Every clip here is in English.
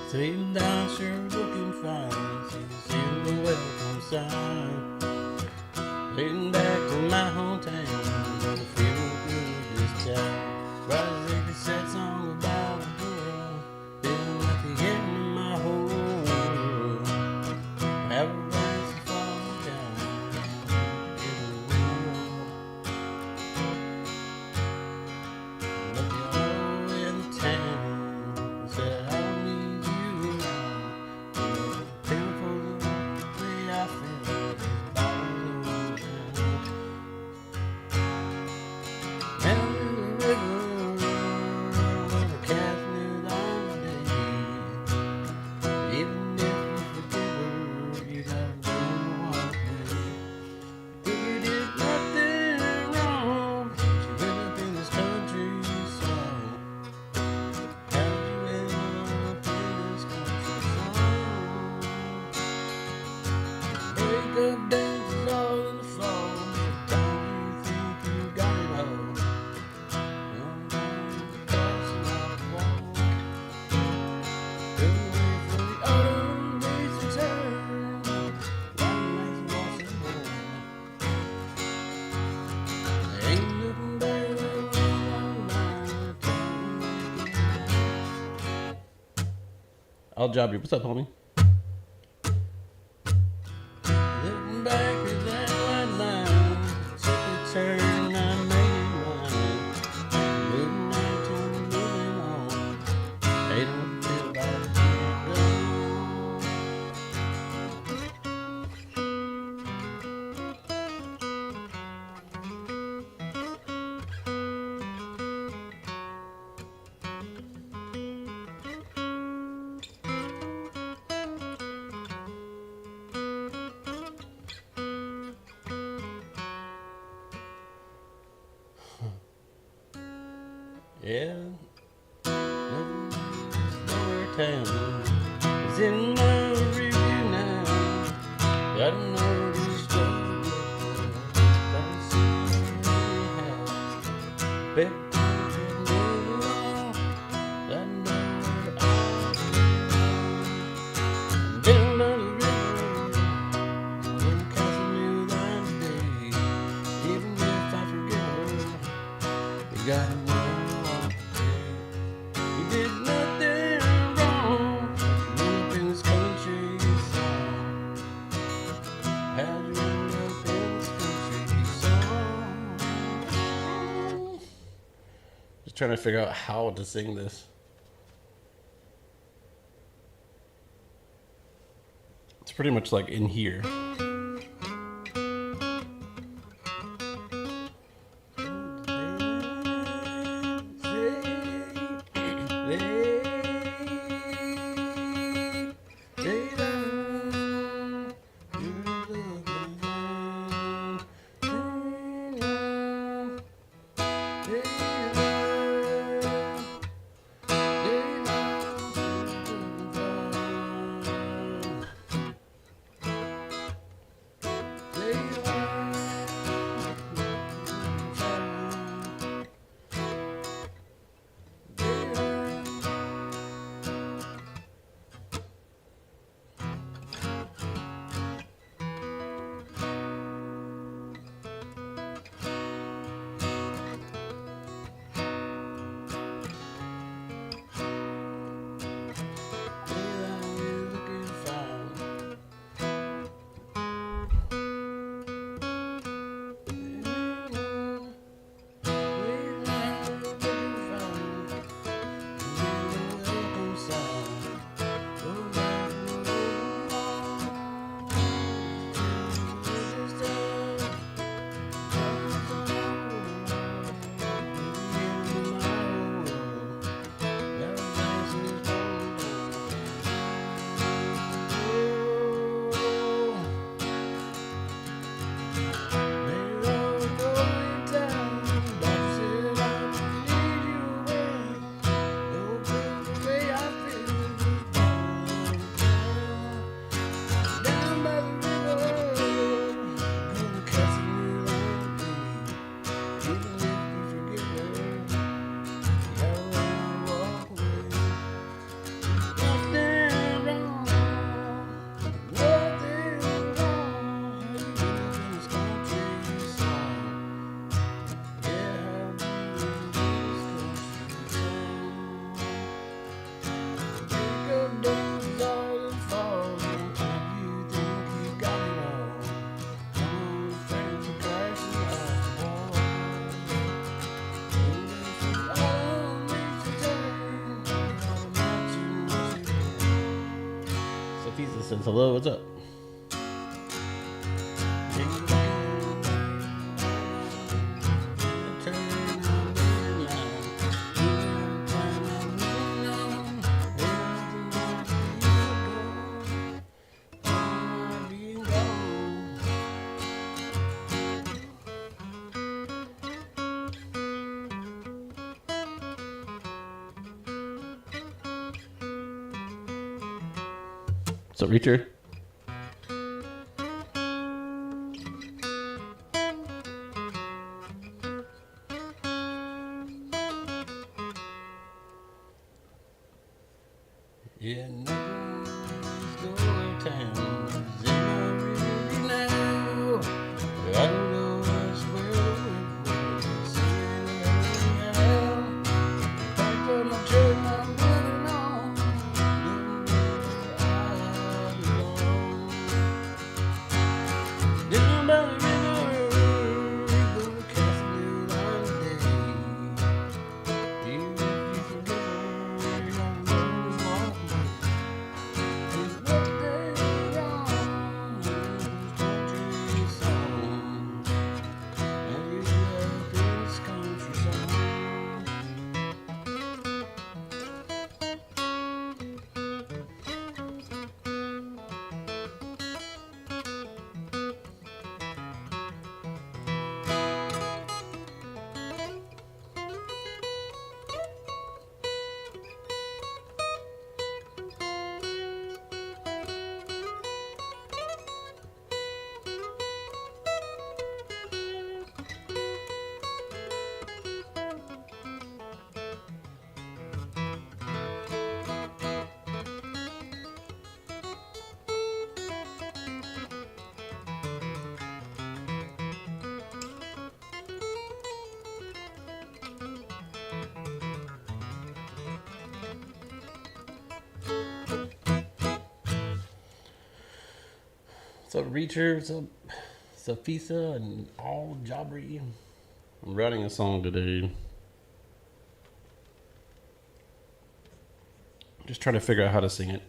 Sitting down, sure looking fine. Seeing the welcome sign. Heading back to my hometown. Gonna feel good this time. Write a sad song about a girl. Feeling like the end of my whole world. Have a race to fall down. But you're all in town. Said I'll meet you around. Painful the way I feel. Down in the river, the cast knew the day. Even if you forgive her, you gotta do walk away. You did nothing wrong. She went up in this country song. How'd you end up in this country song? Break up dances all in the fall. Sometimes you think you got it all. I'll job you. What's up, homie? Looking back at that white line, took a turn, I made mine. Moving on to moving on. They don't feel like yeah, nowhere town is in my review now. Got no struggle, don't see how. Baby, got him one. You did nothing wrong. You went up in this country song. How'd you end up in this country song? Just trying to figure out how to sing this. It's pretty much like in here. says hello. What's up? So, Reacher. Yeah, nothing's going to town. Is really now? I don't know what's where we're singing anyhow. Back from my church, I'm running on. Down by the river, we go casting on the day. You forget where you're gonna walk. Is what they are. Country song. And you love this country song. What's up, Reacher? What's up, Safisa and all Jabri? I'm writing a song today. Just trying to figure out how to sing it.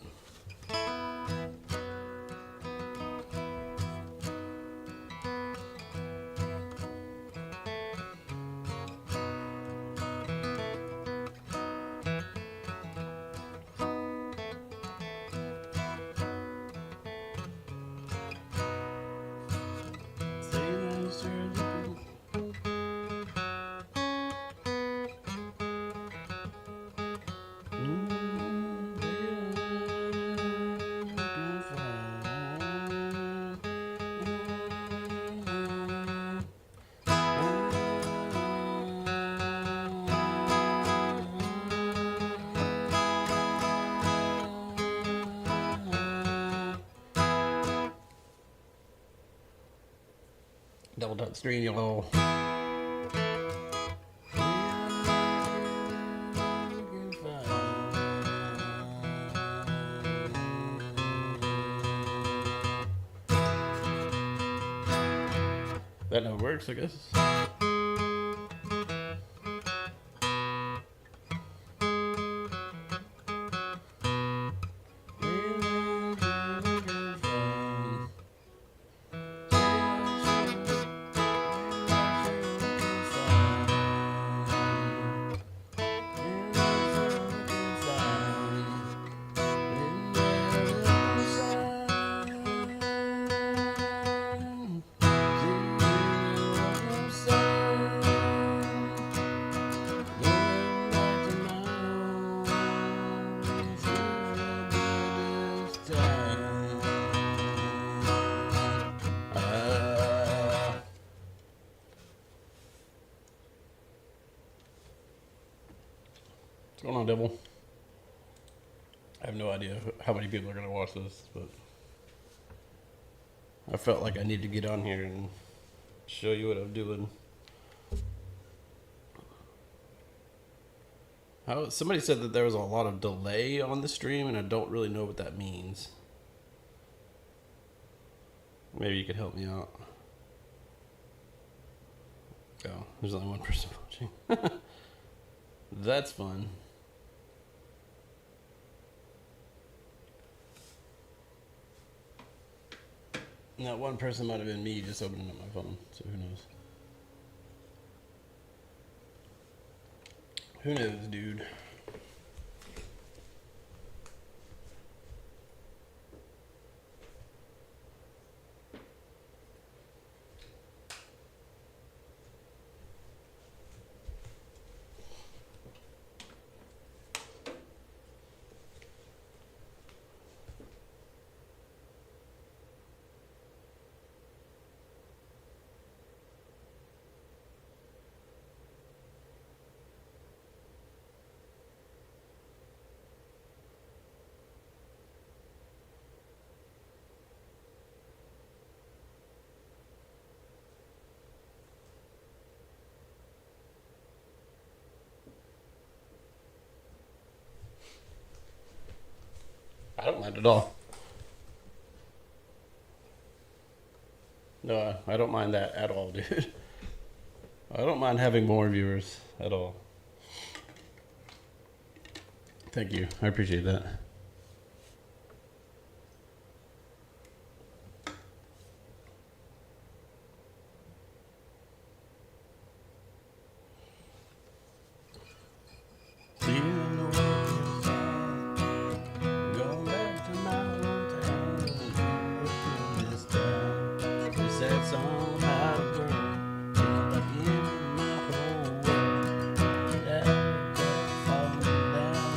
Double dot screen, y'all. That never works, I guess. What's going on, Devil? I have no idea how many people are going to watch this, but I felt like I need to get on here and show you what I'm doing. Somebody said that there was a lot of delay on the stream, and I don't really know what that means. Maybe you could help me out. Oh, there's only one person watching. That's fun. And that one person might have been me just opening up my phone, so who knows? Who knows, dude? I don't mind at all. No, I don't mind that at all, dude. I don't mind having more viewers at all. Thank you. I appreciate that. Feeling the world inside. Going back to my hometown. This time. This sad song about a girl. Back in my whole world. That falling down.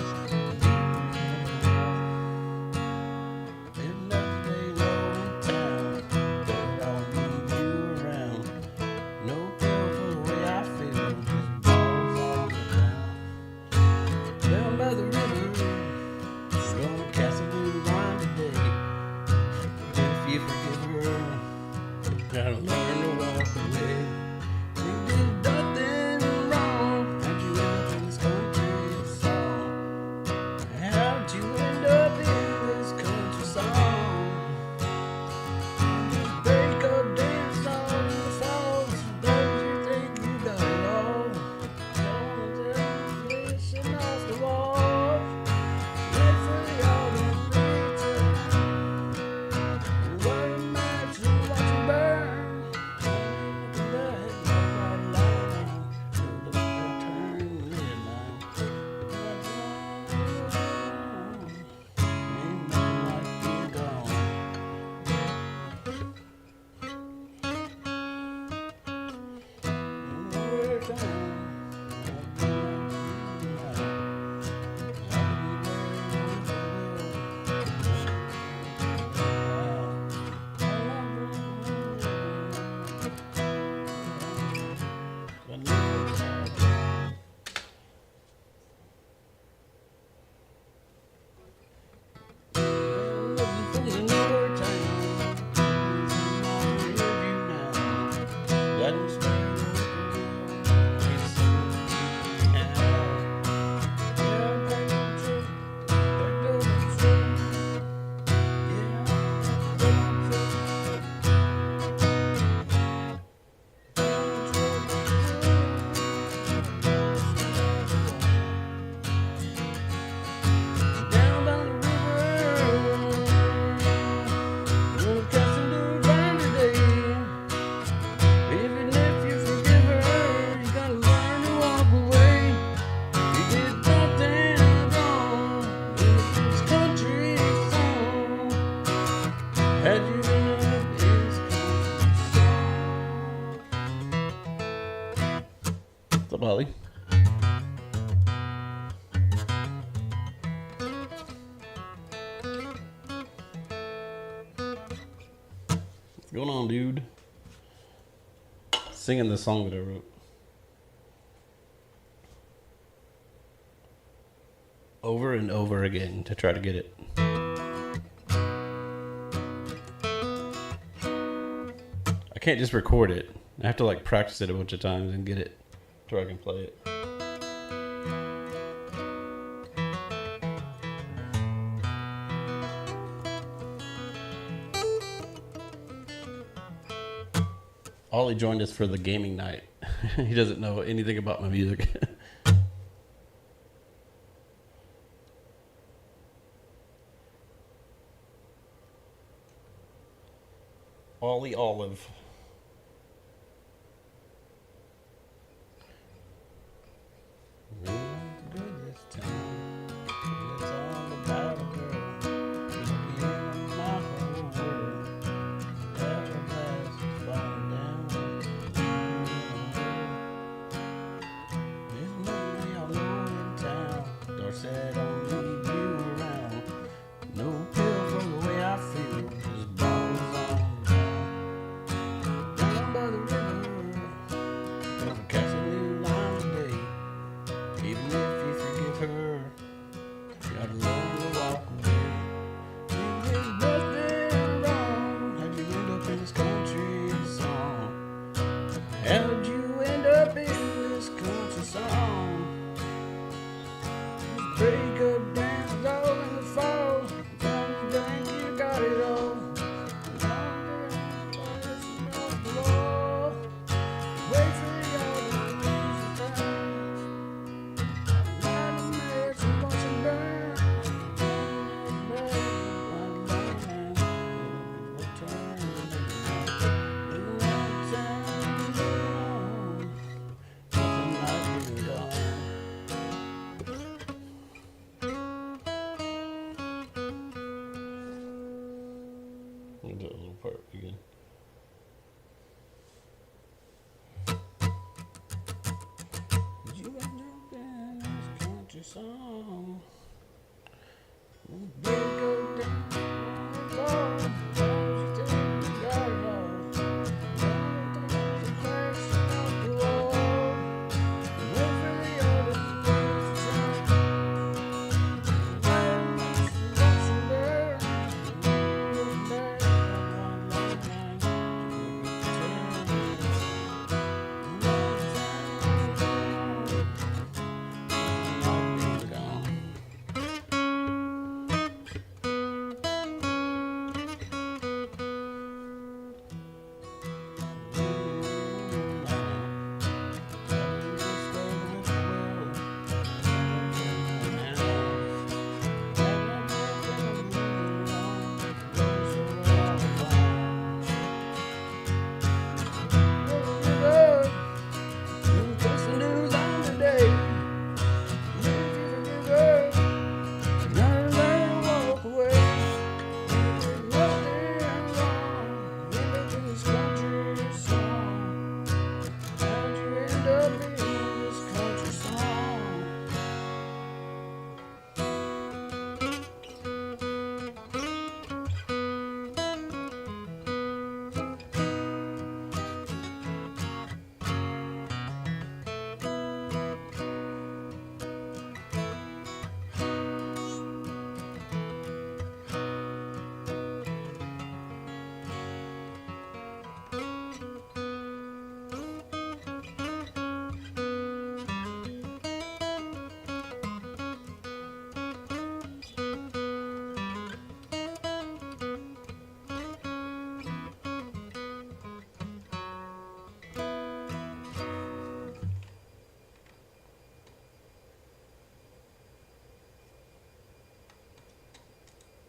Another day low in town. But I'll need you around. No pill for the way I feel. Just balls all around. Down by the river, gonna cast a new line today. If you forgive her, gotta learn to walk away. You did nothing wrong. How'd you end up in this country song? How'd you end up in this country song? Break up dance on the falls. Those you think you got it all. Listen off the wall. Wait for the autumn winter. What a match to watch you burn. Look at that, nobody lying. Look at turn midnight. Ain't nothing like being gone. Down by the river, gonna cast a new line today. Even if you forgive her, you gotta learn to walk away. You did nothing wrong in this country song. Had you been up this country song? What's up, Holly? What's going on, dude? Singing the song that I wrote over and over again to try to get it. I can't just record it. I have to like practice it a bunch of times and get it to where I can play it. Ollie joined us for the gaming night. He doesn't know anything about my music. Ollie Olive. We want the good this time. It's all about a girl. Looking in my whole world. Never glass is falling down. There's nobody I know in town. Dorset don't need you around. No pill for the way I feel. Just bottles on down. Down by the river. Gonna catch a new line today. Even if you forgive her, you gotta learn to walk away. Maybe there's nothing wrong. How'd you end up in this country song? How'd you end up in this country song? This breakup dance is all in the fall. Don't you think you got it all? Wait for the other leaves to turn. Light a match and watch it burn. I'll do a little part again. You end up in this country song. Big go down the bar. Don't you think you got it all? Don't the flash out the wall. Wait for the other leaves to turn. Watch them burn. Look back on one long night.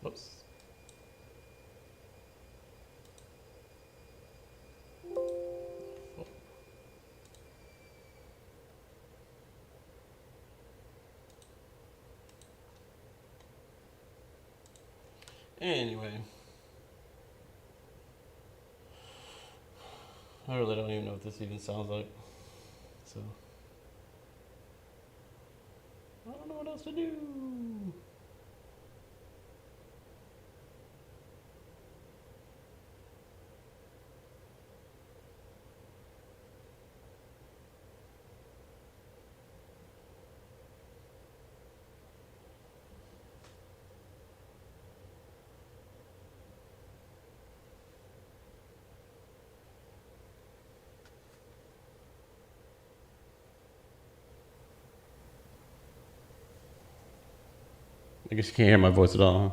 Whoops. Anyway, I really don't even know what this even sounds like, so I don't know what else to do. I guess you can't hear my voice at all, huh?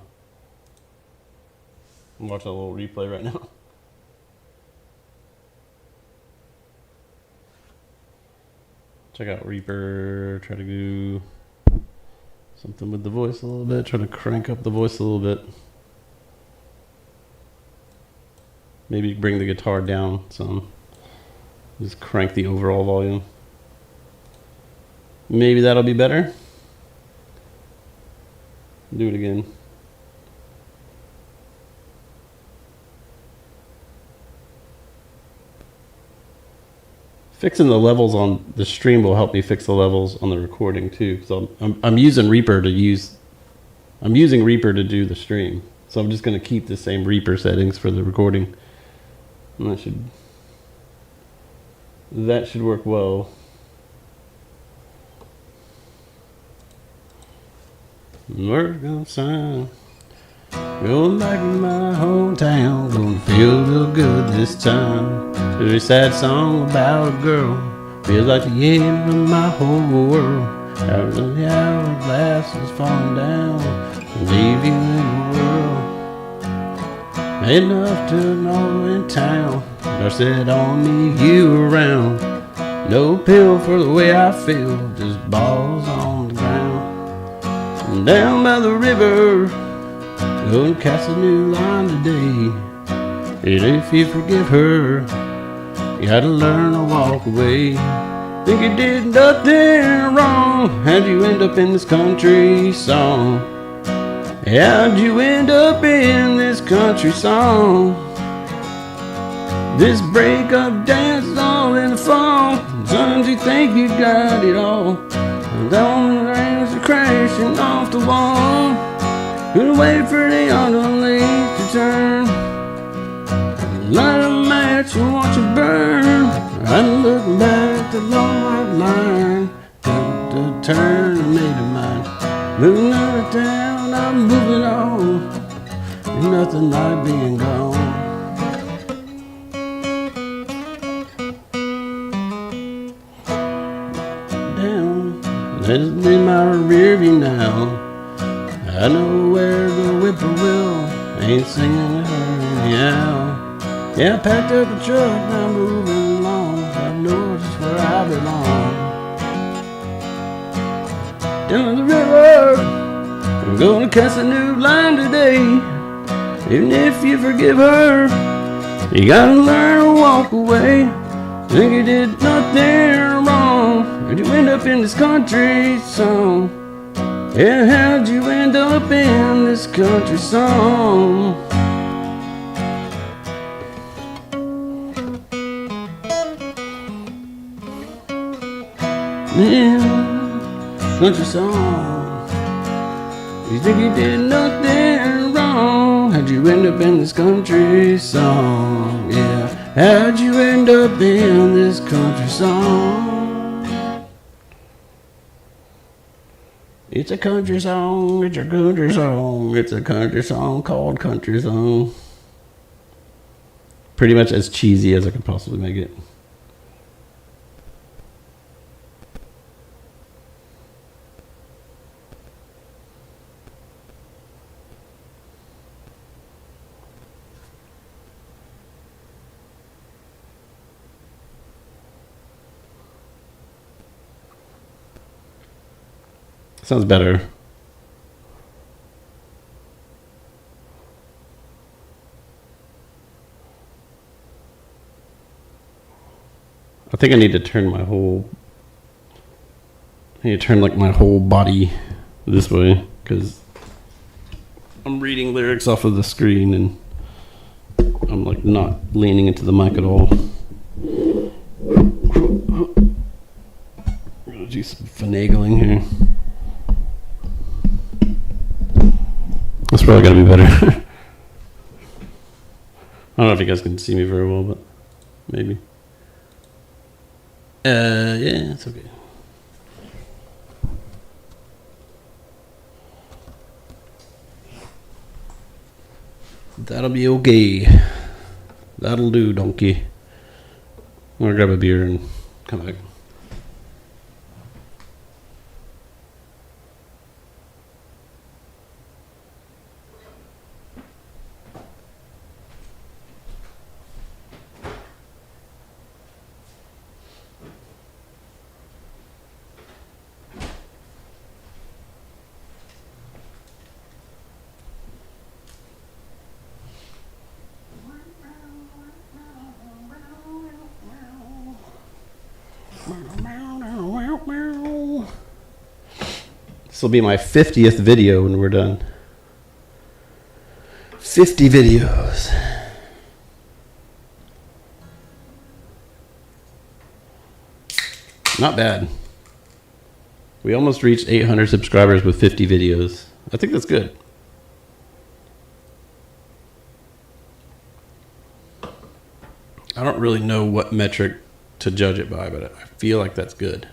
I'm watching a little replay right now. Check out Reaper, try to do something with the voice a little bit, try to crank up the voice a little bit. Maybe bring the guitar down some. Just crank the overall volume. Maybe that'll be better. Do it again. Fixing the levels on the stream will help me fix the levels on the recording too. So I'm using Reaper to do the stream. So I'm just going to keep the same Reaper settings for the recording. And that should work well. We're gonna sign. Going back to my hometown, gonna feel real good this time. Very sad song about a girl, feels like the end of my whole world. How the hourglass is falling down, and leave you in the world. Enough to know in town, nurse said on me you around. No pill for the way I feel, just balls on the ground. And down by the river, gonna cast a new line today. And if you forgive her, you gotta learn to walk away. Think you did nothing wrong, how'd you end up in this country song? How'd you end up in this country song? This breakup dance is all in the fall. Sometimes you think you got it all, and the rains are crashing off the wall. Gonna wait for the autumn leaves to turn, light a match and watch it burn. I'm looking back at the long white line, the turn I made of mine. Moving out of town, I'm moving on. Ain't nothing like being gone. Down, that's in my rear view now. I know where the whippoorwill ain't singing her anyhow. Yeah, I packed up the truck, now I'm moving along. I know just where I belong. Down the river, I'm gonna cast a new line today. Even if you forgive her, you gotta learn to walk away. Think you did nothing wrong, how'd you end up in this country song? Yeah, how'd you end up in this country song? Yeah, country song. You think you did nothing wrong, how'd you end up in this country song? Yeah, how'd you end up in this country song? It's a country song, it's a country song, it's a country song called Country Song. Pretty much as cheesy as I could possibly make it. Sounds better. I think I need to turn my whole... I need to turn like my whole body this way, because I'm reading lyrics off of the screen and I'm like not leaning into the mic at all. I'm gonna do some finagling here. That's probably gotta be better. I don't know if you guys can see me very well, but maybe. Yeah, it's okay. That'll be okay. That'll do, donkey. I'm gonna grab a beer and come back. This will be my 50th video when we're done. 50 videos. Not bad. We almost reached 800 subscribers with 50 videos. I think that's good. I don't really know what metric to judge it by, but I feel like that's good.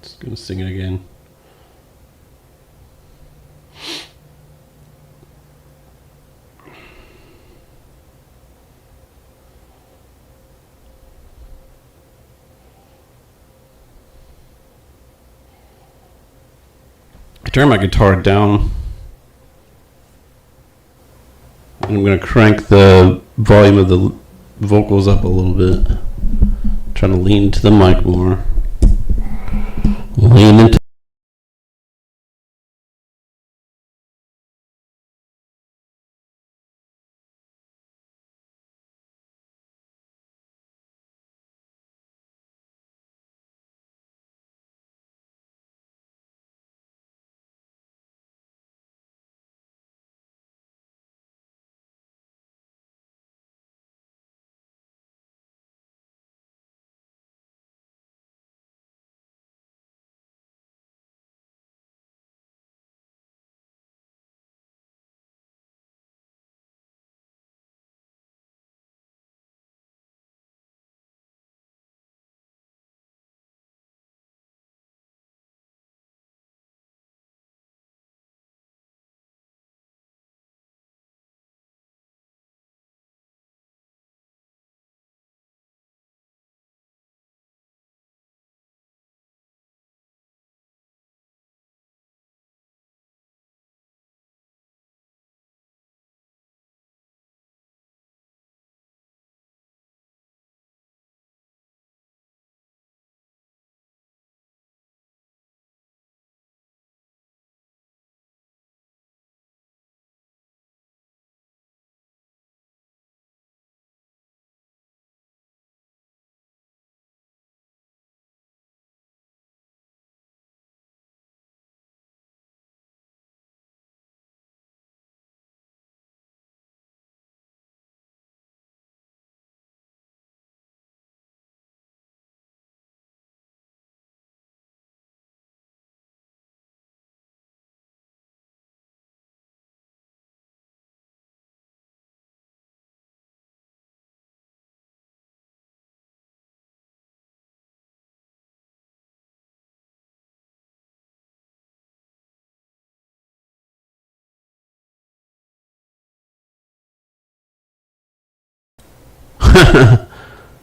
Just gonna sing it again. I turn my guitar down. I'm going to crank the volume of the vocals up a little bit. Trying to lean to the mic more. Lean into.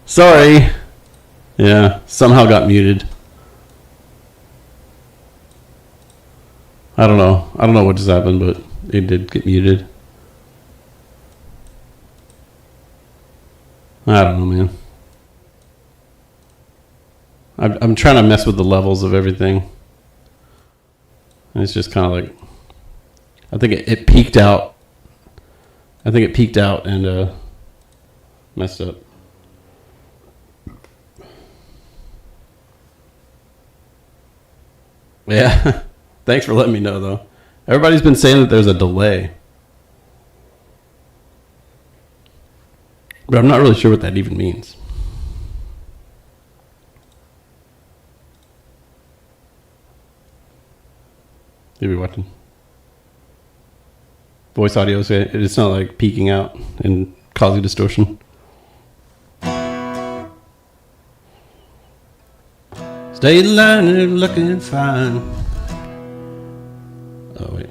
Sorry. Yeah, somehow got muted. I don't know. I don't know what just happened, but it did get muted. I don't know, man. I'm trying to mess with the levels of everything. And it's just kind of like, I think it peaked out. I think it peaked out and messed up. Yeah. Thanks for letting me know, though. Everybody's been saying that there's a delay. But I'm not really sure what that even means. You be watching? Voice audio, it's not like peaking out and causing distortion. Stay in line looking fine. Oh, wait.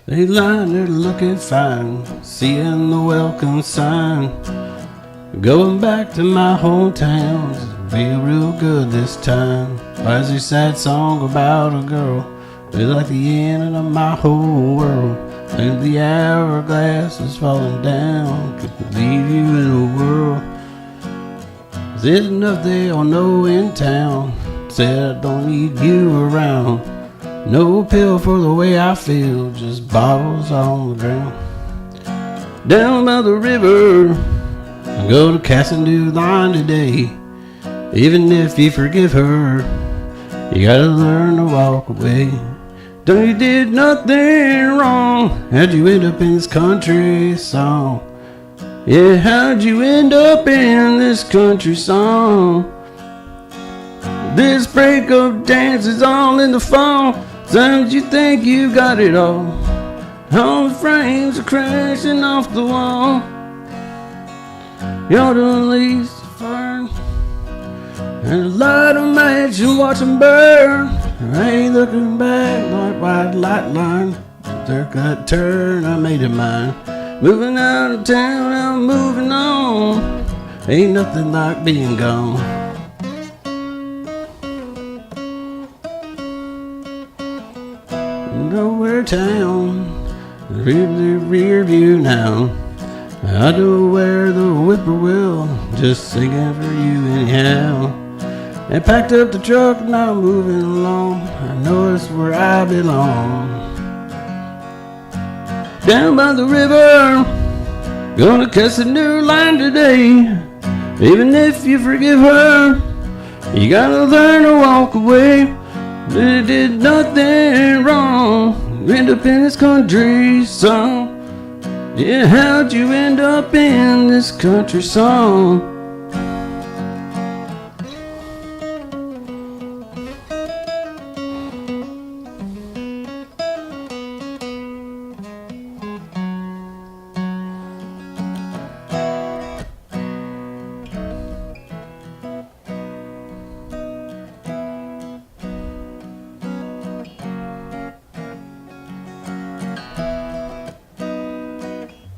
Stay in line looking fine. Seeing the welcome sign. Going back to my hometown. Be real good this time. Why is a sad song about a girl? It's like the end of my whole world. And the hourglass is falling down. Could leave you in a world. There's enough they all know in town. Said I don't need you around. No pill for the way I feel. Just bottles on the ground. down by the river. Go to Cassandoo Line today. Even if you forgive her, you gotta learn to walk away. Though you did nothing wrong, how'd you end up in this country song? Yeah, how'd you end up in this country song? This breakup dance is all in the fall. Sometimes you think you got it all. All the frames are crashing off the wall. You're the least fern, and light a match and watch them burn. I ain't looking back like white light line. Their gut turn, I made it mine. Moving out of town, I'm moving on. Ain't nothing like being gone. Nowhere town, rear view now. I know where the whippoorwill, just singing for you anyhow. I packed up the truck and I'm moving along. I know it's where I belong. Down by the river, gonna catch a new line today. Even if you forgive her, you gotta learn to walk away. They did nothing wrong. End up in this country song. Yeah, how'd you end up in this country song?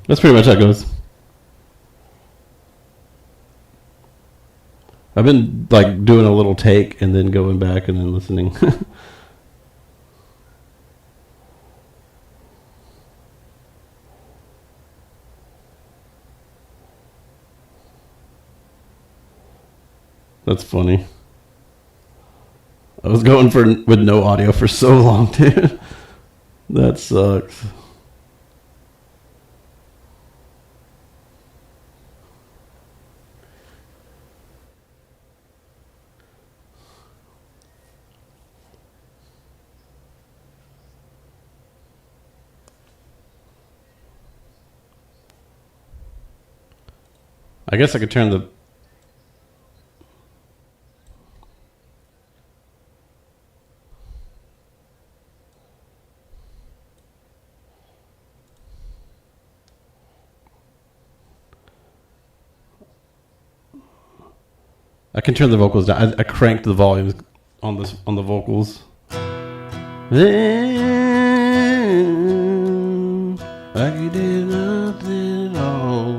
That's pretty much how it goes. I've been like doing a little take and then going back and then listening. That's funny. I was going with no audio for so long, dude. That sucks. I guess I could turn the... I can turn the vocals down. I cranked the volumes on the vocals. Then, like you did nothing at all.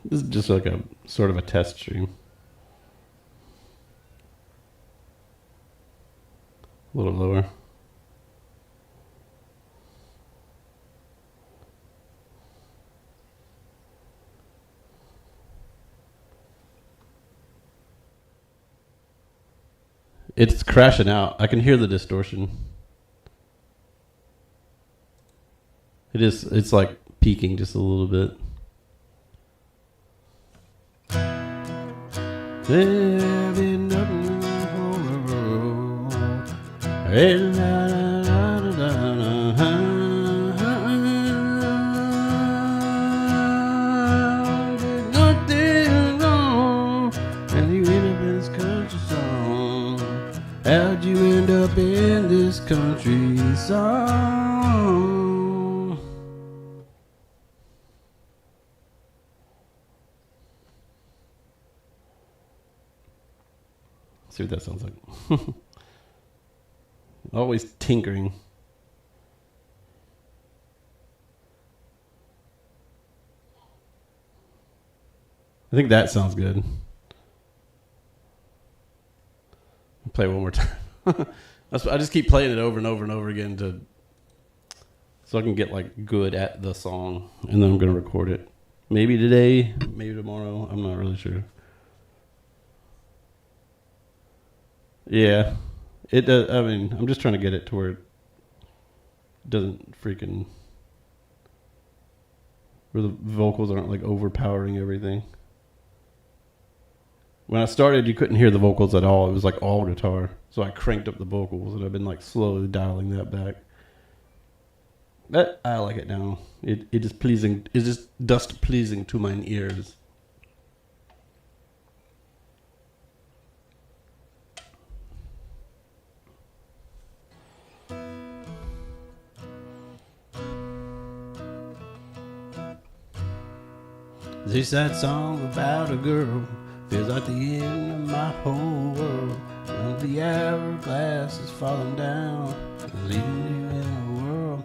This is just like a sort of a test stream. A little lower. It's crashing out. I can hear the distortion. It's like peaking just a little bit. There been nothing for the road. Nothing wrong. And you end up in this country song. How'd you end up in this country song? See what that sounds like. Always tinkering. I think that sounds good. I'll play it one more time. I just keep playing it over and over and over again so I can get like good at the song, and then I'm gonna record it. Maybe today, maybe tomorrow. I'm not really sure. Yeah, it does. I mean, I'm just trying to get it to where it doesn't freaking where the vocals aren't like overpowering everything. When I started, you couldn't hear the vocals at all. It was like all guitar. So I cranked up the vocals, and I've been like slowly dialing that back. But I like it now. It is pleasing. It is dust pleasing to mine ears. This sad song about a girl feels like the end of my whole world. And the hourglass is falling down, leaving you in a world.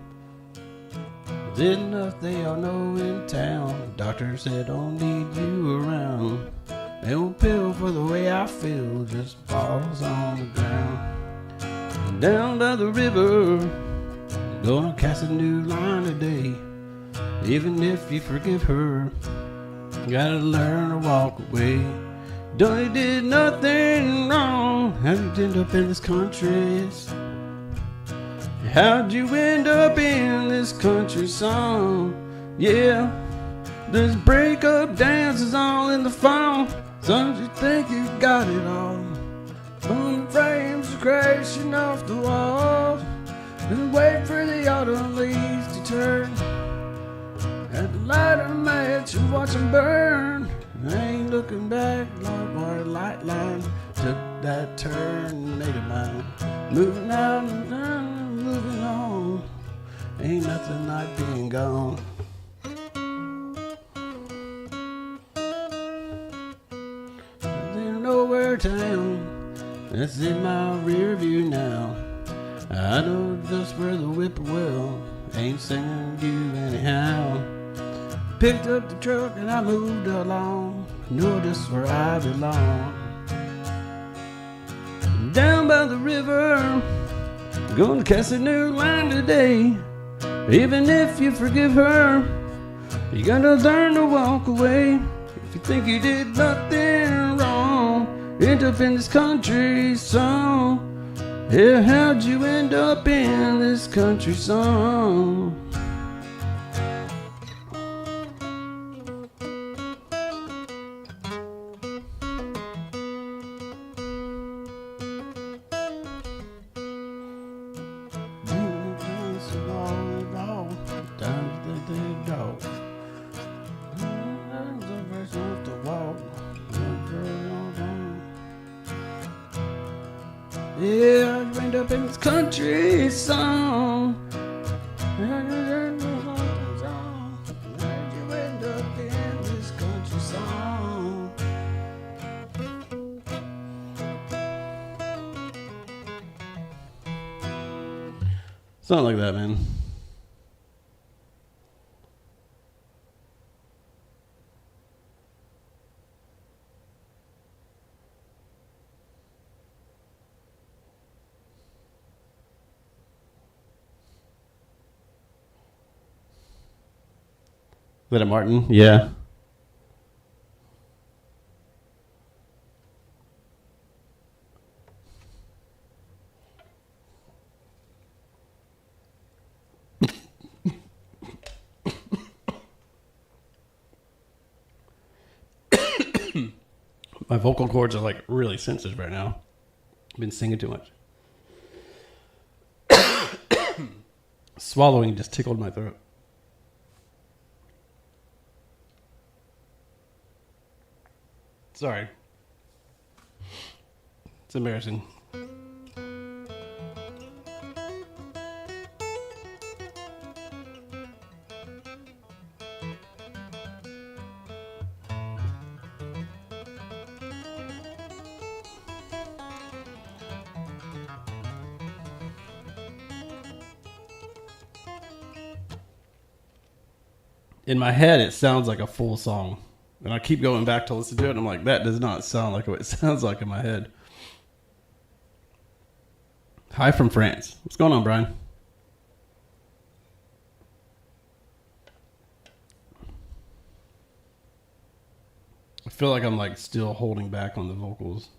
There's enough they all know in town. Doctor said don't need you around. No pill for the way I feel, just balls on the ground. Down by the river, gonna cast a new line today. Even if you forgive her, you gotta learn to walk away. Don't you did nothing wrong. How'd you end up in this country? How'd you end up in this country song? Yeah, there's breakup dances all in the fall. Sometimes you think you got it all. Moon frames are crashing off the walls. And wait for the autumn leaves to turn. At the light of a match and watch them burn. I ain't looking back, Lord, where the light line took that turn, made it mine. Moving out and down, moving on. Ain't nothing like being gone. There's nowhere town that's in my rear view now. I know just where the whippoorwill ain't singing you anyhow. Picked up the truck and I moved along. Know this is where I belong. Down by the river, gonna cast a new line today. Even if you forgive her, you gotta learn to walk away. If you think you did nothing wrong, end up in this country song. Yeah, how'd you end up in this country song? Yeah, I end up in this country song. How'd you end up in this country song? Something like that, man. Is that a Martin? Yeah. My vocal cords are like really sensitive right now. I've been singing too much. Swallowing just tickled my throat. Sorry. It's embarrassing. In my head, it sounds like a full song. And I keep going back to listen to it, and I'm like, that does not sound like what it sounds like in my head. Hi from France. What's going on, Brian? I feel like I'm like still holding back on the vocals.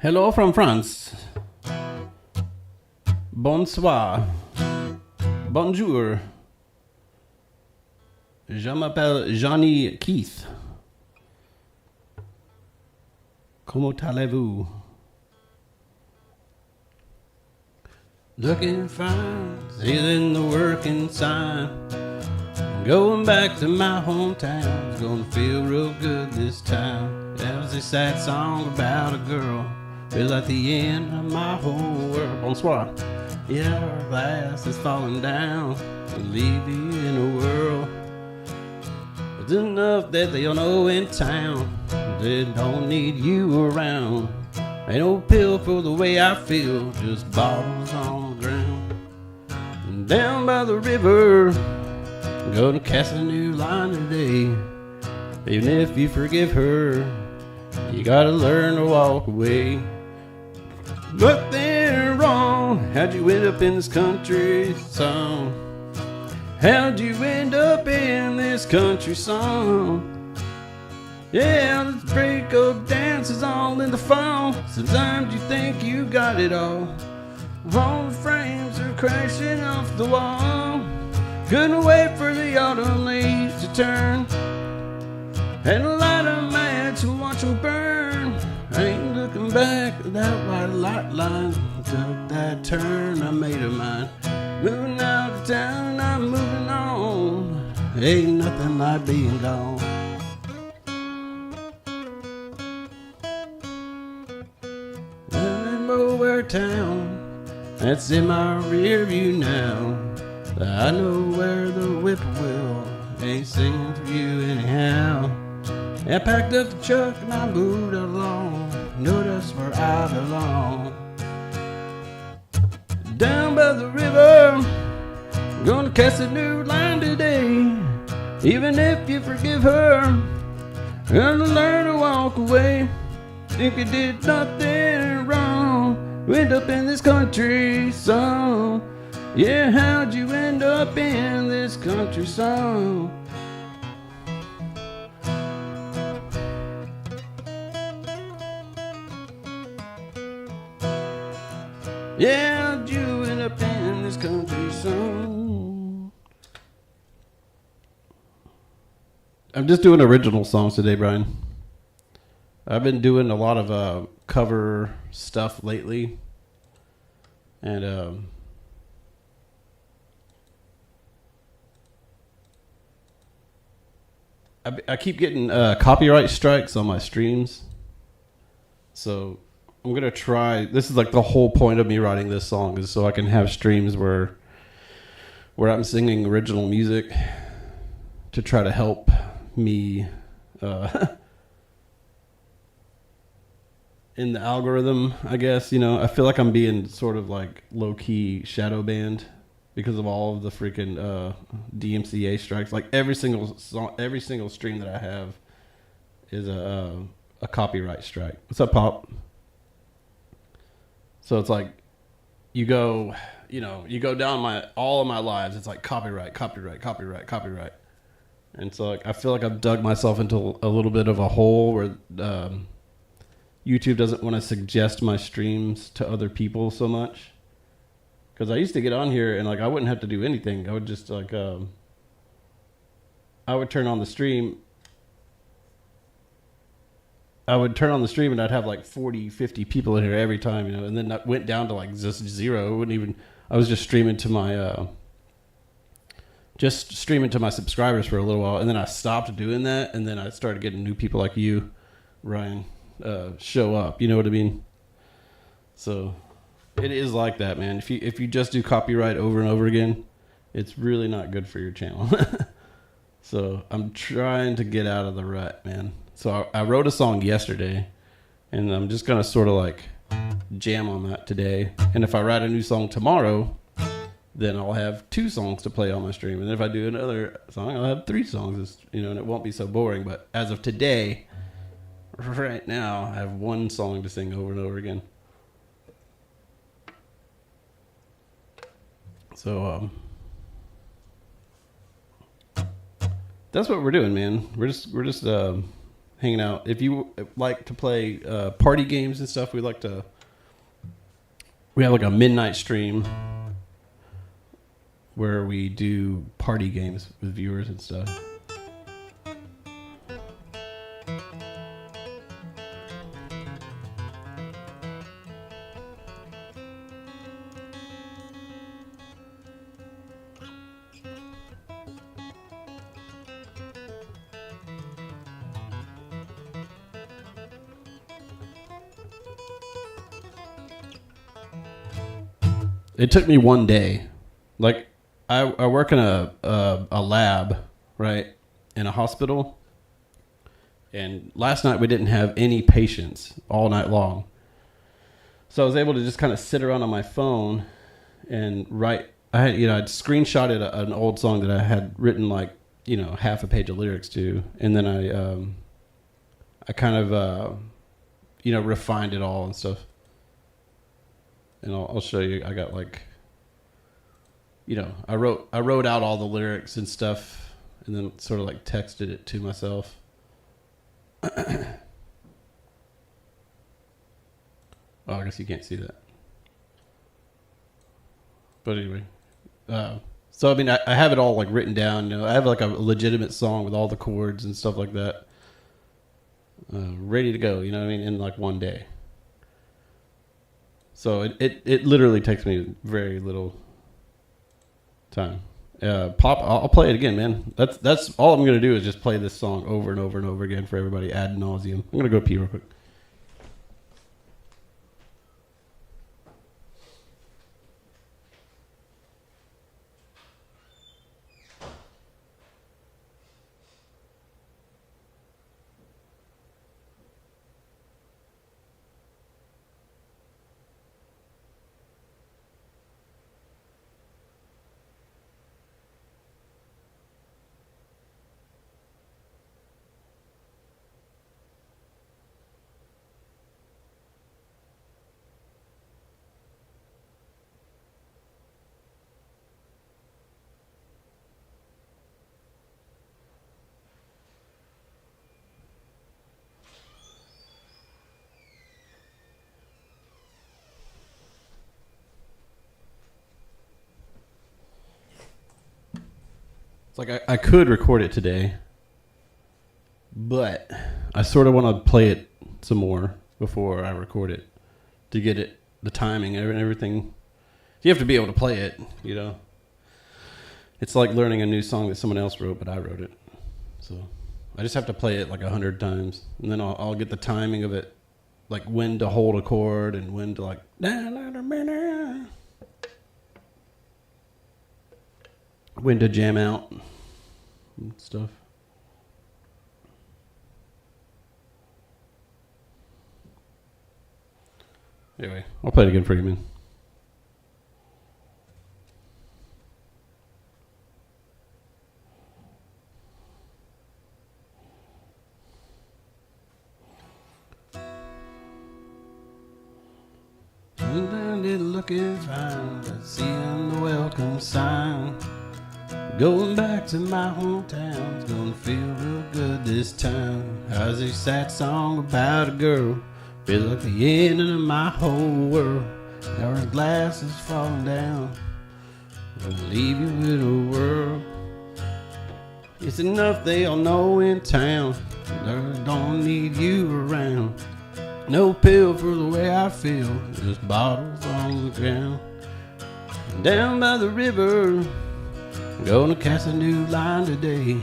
Hello from France. Bonsoir. Bonjour. Je m'appelle Johnny Keith. Comment allez-vous? Looking fine, seeing the working sign. Going back to my hometown, it's gonna feel real good this time. That was a sad song about a girl. Feels like the end of my whole world. Bonsoir. Yeah, our glass is falling down and leave you in a whirl. It's enough that they'll know in town they don't need you around. Ain't no pill for the way I feel, just bottles on the ground. And down by the river, gonna cast a new line today. Even if you forgive her, you gotta learn to walk away. Nothing wrong, how'd you end up in this country song? How'd you end up in this country song? Yeah, this breakup dance is all in the fall. Sometimes you think you got it all. All the frames are crashing off the wall. Couldn't wait for the autumn leaves to turn and light a match and watch them burn. I ain't looking back at that white light line. Took that turn, I made a mind. Moving out of town, I'm moving on. Ain't nothing like being gone. Nowhere town, that's in my rear view now. I know where the whippoorwill ain't singing for you anyhow. I packed up the truck and I moved along. Notice where I belong. Down by the river, gonna cast a new line today. Even if you forgive her, gonna learn to walk away. Think you did nothing wrong, end up in this country song. Yeah, how'd you end up in this country song? Yeah, how'd you end up in this country song? I'm just doing original songs today, Brian. I've been doing a lot of cover stuff lately. And I keep getting copyright strikes on my streams. So I'm going to try. This is like the whole point of me writing this song is so I can have streams where I'm singing original music to try to help me in the algorithm, I guess. You know, I feel like I'm being sort of like low-key shadow banned because of all of the freaking DMCA strikes. Like every single song, every single stream that I have is a copyright strike. What's up, Pop? So it's like you go down all of my lives. It's like copyright. And so like I feel like I've dug myself into a little bit of a hole where YouTube doesn't want to suggest my streams to other people so much. Because I used to get on here and like I wouldn't have to do anything. I would just like I would turn on the stream. And I'd have like 40, 50 people in here every time, you know, and then that went down to like just zero. I was just streaming to my subscribers for a little while, and then I stopped doing that, and then I started getting new people like you, Ryan, show up. You know what I mean? So it is like that, man. If you just do copyright over and over again, it's really not good for your channel. So I'm trying to get out of the rut, man. So I wrote a song yesterday, and I'm just gonna sort of like jam on that today. And if I write a new song tomorrow, then I'll have 2 songs to play on my stream. And if I do another song, I'll have 3 songs, you know, and it won't be so boring. But as of today, right now, I have 1 song to sing over and over again. So that's what we're doing, man. We're just hanging out. If you like to play party games and stuff, we have like a midnight stream where we do party games with viewers and stuff. It took me one day. Like, I work in a lab, right, in a hospital. And last night we didn't have any patients all night long. So I was able to just kind of sit around on my phone and write. I'd screenshotted an old song that I had written half a page of lyrics to. And then I kind of, refined it all and stuff. And I'll show you. I got I wrote out all the lyrics and stuff, and then sort of texted it to myself. Oh, I guess you can't see that. But anyway, so I mean, I have it all written down. I have a legitimate song with all the chords and stuff like that, ready to go. You know what I mean? In one day. So it literally takes me very little time. Pop, I'll play it again, man. That's all I'm gonna do is just play this song over and over and over again for everybody ad nauseum. I'm gonna go pee real quick. It's I could record it today, but I sort of want to play it some more before I record it to get it, the timing and everything. You have to be able to play it, It's like learning a new song that someone else wrote, but I wrote it. So I just have to play it 100 times, and then I'll get the timing of it, when to hold a chord and when to when to jam out and stuff. Anyway, I'll play it again for you, man. Looking fine, but seeing the welcome sign. Going back to my hometown, it's gonna feel real good this time. How's this sad song about a girl? Feel like the end of my whole world. Now her glass is falling down. Gonna leave you with a world. It's enough they all know in town. They don't need you around. No pill for the way I feel, just bottles on the ground. Down by the river, gonna cast a new line today.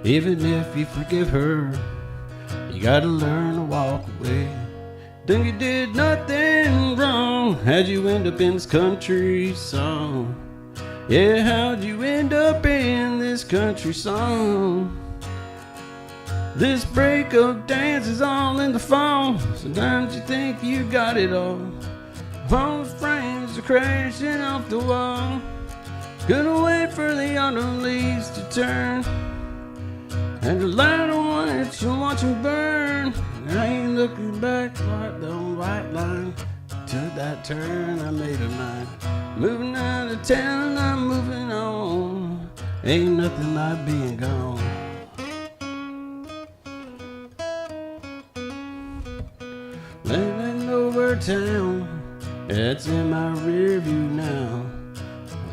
Even if you forgive her, you gotta learn to walk away. Think you did nothing wrong, how'd you end up in this country song? Yeah, how'd you end up in this country song? This breakup dance is all in the phone. Sometimes you think you got it all. All the frames are crashing off the wall. Gonna wait for the autumn leaves to turn, and the light on white you'll watch them burn. I ain't looking back like the white line. Took that turn, I made a mind. Moving out of town, I'm moving on. Ain't nothing like being gone. for a town that's in my rear view now.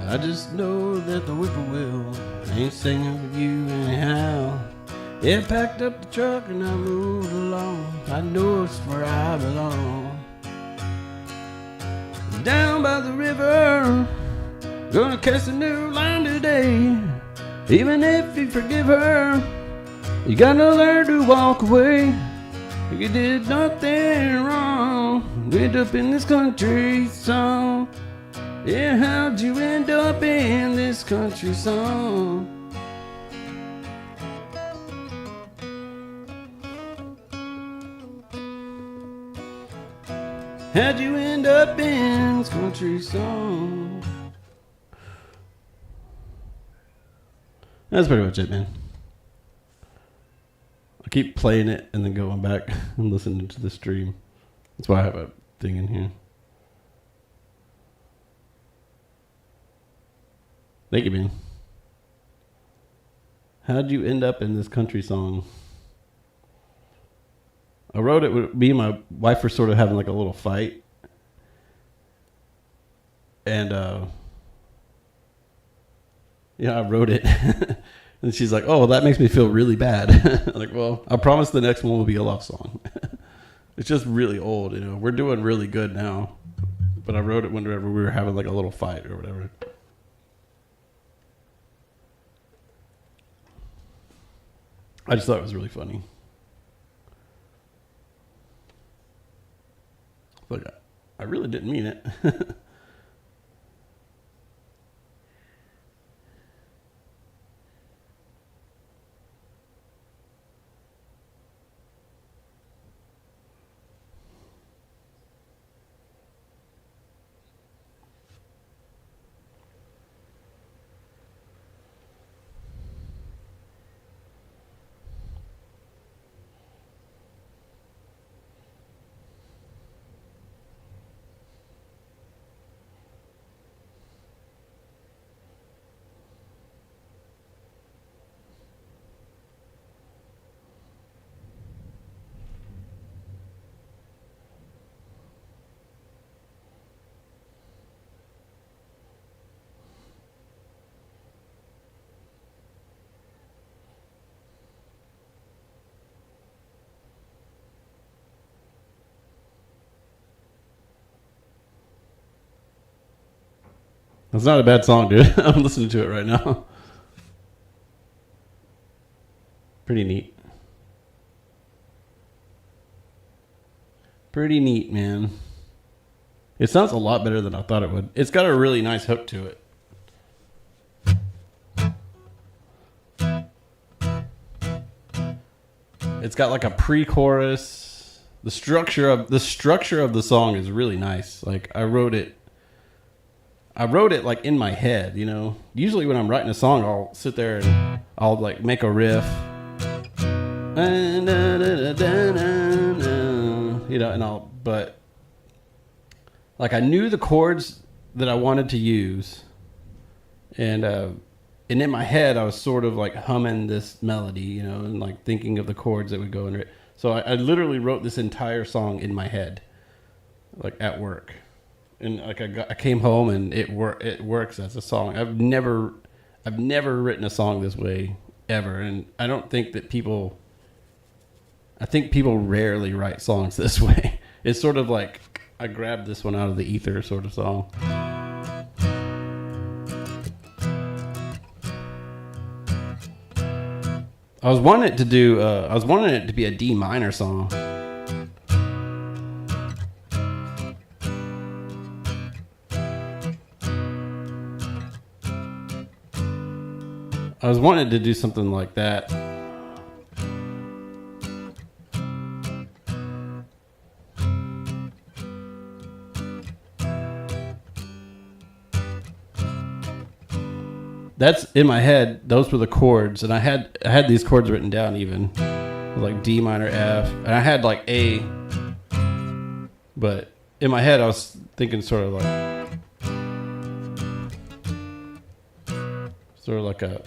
I just know that the whippoorwill ain't singing for you anyhow. Yeah, packed up the truck and I moved along. I know it's where I belong. Down by the river, gonna catch a new line today. Even if you forgive her, you gotta learn to walk away. You did nothing wrong. End up in this country song. Yeah, how'd you end up in this country song? How'd you end up in this country song? That's pretty much it, man. I keep playing it and then going back and listening to the stream. That's why I have a thing in here. Thank you, man. How'd you end up in this country song? I wrote it. Me and my wife were sort of having like a little fight, and I wrote it, and she's like, "Oh, that makes me feel really bad." I'm like, well, I promise the next one will be a love song. It's just really old, you know. We're doing really good now, but I wrote it whenever we were having like a little fight or whatever. I just thought it was really funny. But I really didn't mean it. It's not a bad song, dude. I'm listening to it right now. Pretty neat. Pretty neat, man. It sounds a lot better than I thought it would. It's got a really nice hook to it. It's got like a pre-chorus. The structure of the song is really nice. Like I wrote it like in my head, you know. Usually when I'm writing a song, I'll sit there and I'll like make a riff, you know, but like I knew the chords that I wanted to use, and in my head I was sort of like humming this melody, you know, and like thinking of the chords that would go in it. So I literally wrote this entire song in my head, like at work. And like I came home and it works as a song. I've never written a song this way ever, and I don't think that people. I think people rarely write songs this way. It's sort of like I grabbed this one out of the ether, sort of song. I was wanting it to be a D minor song. I was wanting to do something like that. That's in my head. Those were the chords, and I had these chords written down even, like D minor, F, and I had like A. But in my head, I was thinking sort of like a.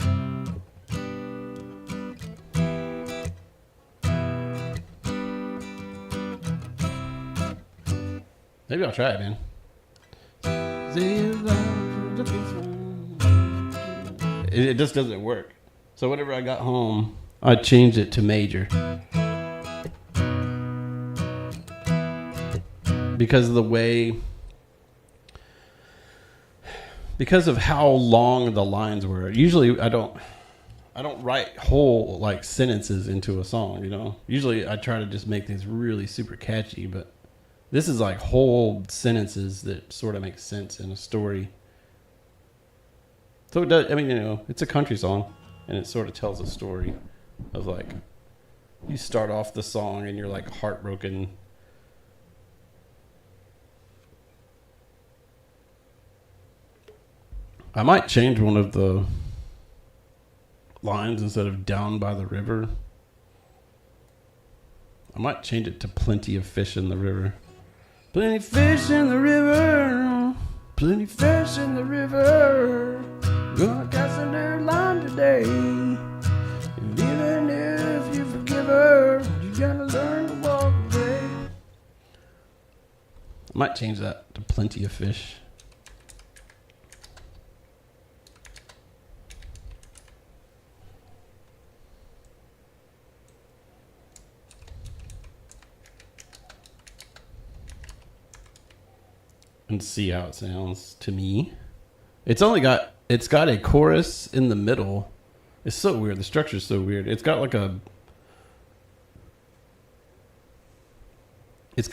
Maybe I'll try it, man. It just doesn't work. So whenever I got home, I changed it to major. Because of the way... Because of how long the lines were. Usually I don't write whole like sentences into a song, you know. Usually I try to just make things really super catchy, but this is like whole sentences that sort of make sense in a story. So it does, I mean, you know, it's a country song and it sort of tells a story of like, you start off the song and you're like heartbroken. I might change one of the lines instead of down by the river. I might change it to plenty of fish in the river. Plenty of fish in the river. Plenty of fish in the river. Gonna cast a new line today. And even if you forgive her, you gotta learn to walk away. I might change that to plenty of fish. And see how it sounds to me. It's got a chorus in the middle. It's so weird. The structure's so weird. It's got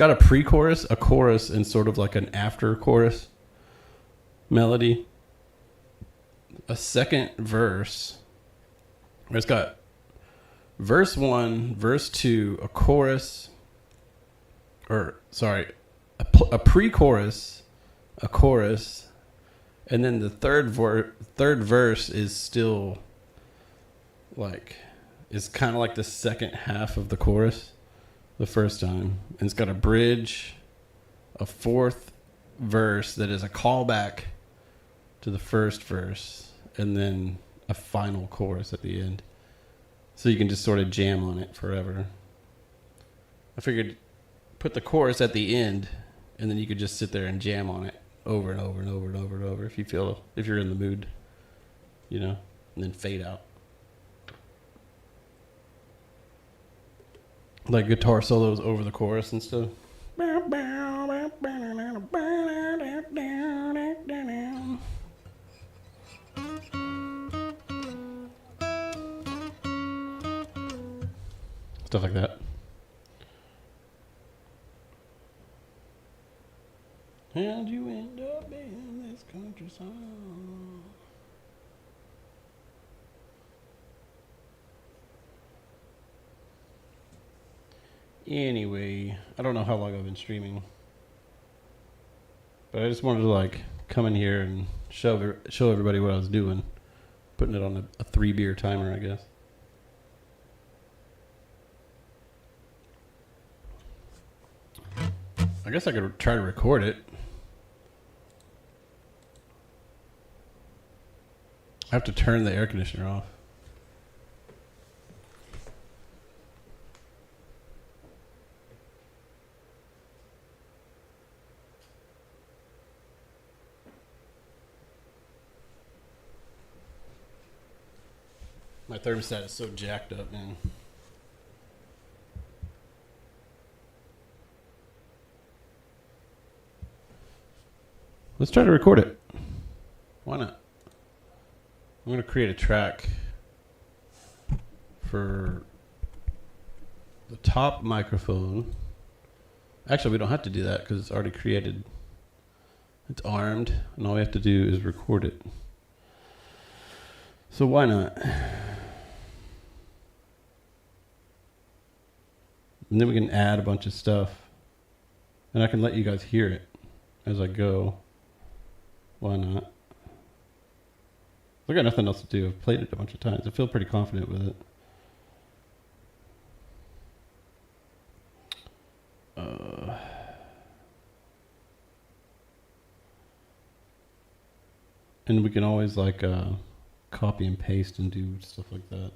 a pre-chorus, a chorus, and sort of like an after-chorus melody. A second verse. It's got verse 1, verse 2, a chorus, a pre-chorus, a chorus, and then the third verse is still like, is kind of like the second half of the chorus the first time. And it's got a bridge, a fourth verse that is a callback to the first verse, and then a final chorus at the end. So you can just sort of jam on it forever. I figured put the chorus at the end, and then you could just sit there and jam on it over and over and over and over and over if you're in the mood, you know, and then fade out. Like guitar solos over the chorus and stuff. Stuff like that. How'd you end up in this country song? Anyway, I don't know how long I've been streaming, but I just wanted to like come in here and show everybody what I was doing, putting it on a 3-beer timer, I guess. I guess I could try to record it. I have to turn the air conditioner off. My thermostat is so jacked up, man. Let's try to record it. Why not? I'm going to create a track for the top microphone. Actually, we don't have to do that because it's already created. It's armed, and all we have to do is record it. So why not? And then we can add a bunch of stuff, and I can let you guys hear it as I go. Why not? I got nothing else to do. I've played it a bunch of times. I feel pretty confident with it. And we can always like copy and paste and do stuff like that.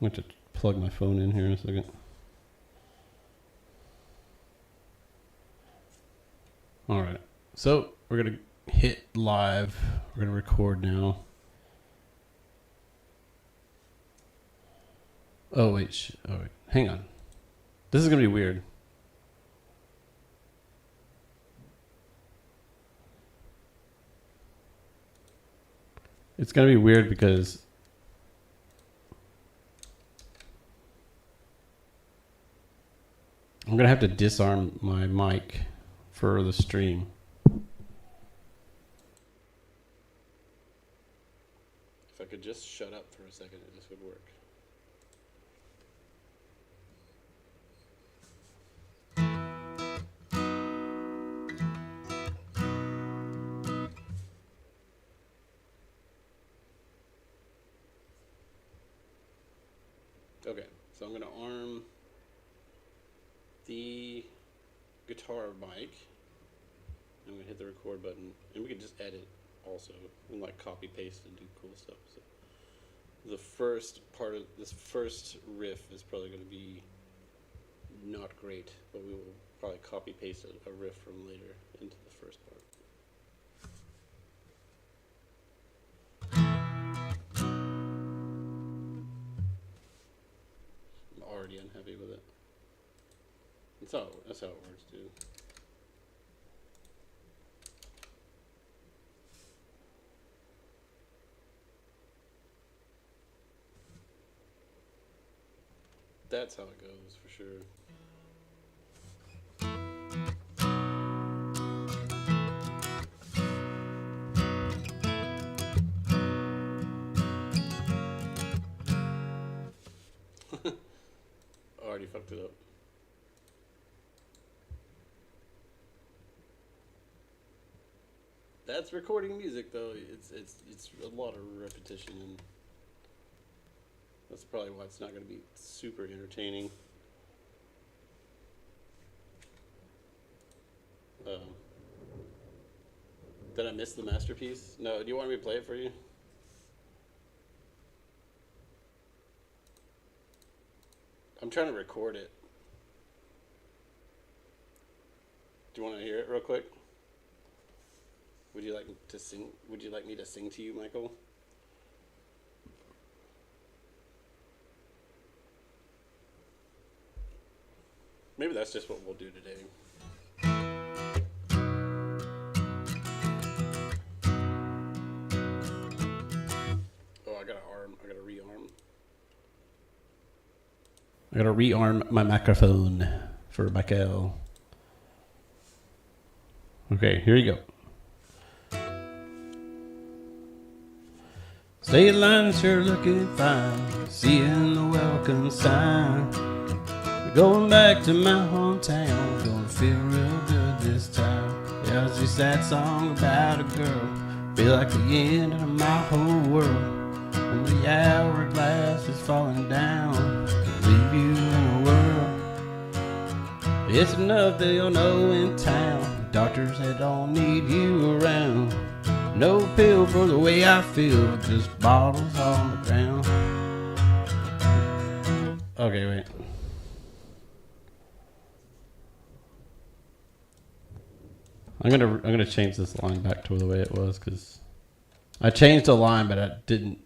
I'm going to plug my phone in here in a second. All right. So we're going to hit live. We're going to record now. Oh, wait. Hang on. This is going to be weird. It's going to be weird because I'm going to have to disarm my mic for the stream. If I could just shut up for a second, this would work. Okay, so I'm going to arm the guitar mic. I'm going to hit the record button, and we can just edit also, and like copy paste and do cool stuff. So the first part of this first riff is probably going to be not great, but we will probably copy paste a riff from later into the first part. I'm already unhappy with it. That's how it works, dude. That's how it goes, for sure. Already fucked it up. That's recording music, though. It's a lot of repetition, and that's probably why it's not going to be super entertaining. Did I miss the masterpiece? No. Do you want me to play it for you? I'm trying to record it. Do you want to hear it real quick? Would you like to sing? Would you like me to sing to you, Michael? Maybe that's just what we'll do today. Oh, I gotta rearm my microphone for Michael. Okay, here you go. State line sure looking fine, seeing the welcome sign. Going back to my hometown, gonna feel real good this time. Yeah, it's just that song about a girl, feel like the end of my whole world. When the hourglass is falling down, leave you in a whirl. It's enough they'll know in town, doctors that don't need you around. No pill for the way I feel, just bottles on the ground. Okay, wait. I'm gonna change this line back to the way it was, because I changed the line, but I didn't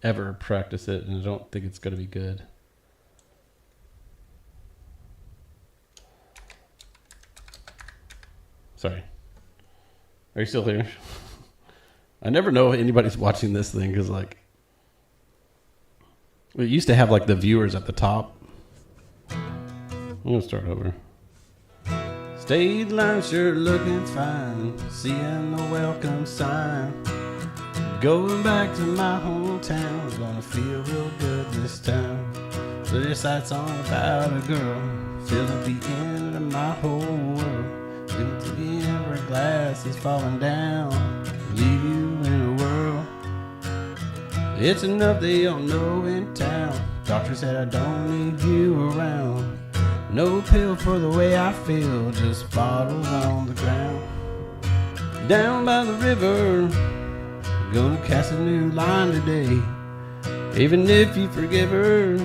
ever practice it, and I don't think it's gonna be good. Sorry. Are you still here? I never know if anybody's watching this thing, because like we used to have like the viewers at the top. I'm gonna start over. State line sure looking fine, seeing the welcome sign. Going back to my hometown, gonna feel real good this time. So this that song about a girl, feel like the end of my whole world. Into the hourglass is falling down, leave you in a whirl. It's enough they don't know in town, doctor said I don't need you around. No pill for the way I feel, just bottles on the ground. Down by the river, gonna cast a new line today. Even if you forgive her,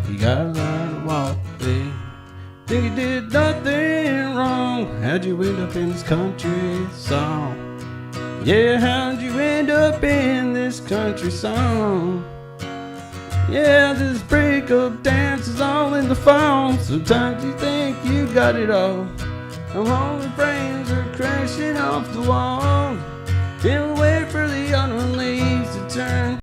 you gotta learn to walk away. Think you did nothing wrong. wrong? How'd you end up in this country song? Yeah, how'd you end up in this country song? Yeah, this breakup dance is all in the phone. Sometimes you think you got it all. And all the frames are crashing off the wall. Feel